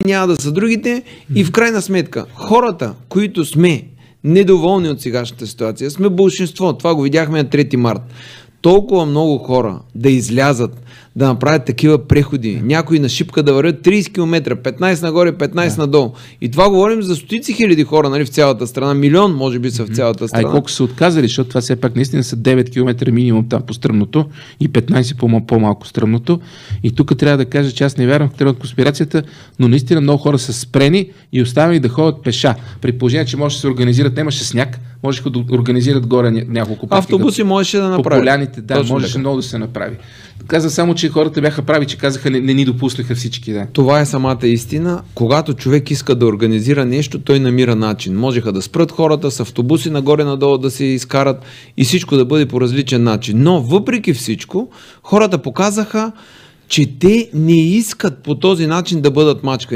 няма да са другите. И в крайна сметка, хората, които сме недоволни от сегашната ситуация, сме болшинство. Това го видяхме на 3 март. Толкова много хора да излязат, да направят такива преходи. Някои на шипка да вървят 30 км, 15 нагоре, 15 надолу. И това говорим за стотици хиляди хора, нали, в цялата страна. Милион, може би, са в цялата страна. Колко са отказали, защото това все пак наистина са 9 км минимум там по стръмното и 15 по-малко стръмното. И тук трябва да кажа, че аз не вярвам в теория от конспирацията, но наистина много хора са спрени и оставени да ходят пеша. При положение, че може да се организират, нямаше сняг, можеха да организират горе няколко пъти. Автобуси можеше да направи. По поляните, да, можеше много да се направи. Каза само, че хората бяха прави, че казаха не ни допуснаха всички. Да. Това е самата истина. Когато човек иска да организира нещо, той намира начин. Можеха да спрат хората с автобуси нагоре-надолу да се изкарат и всичко да бъде по различен начин. Но въпреки всичко, хората показаха, че те не искат по този начин да бъдат мачкани.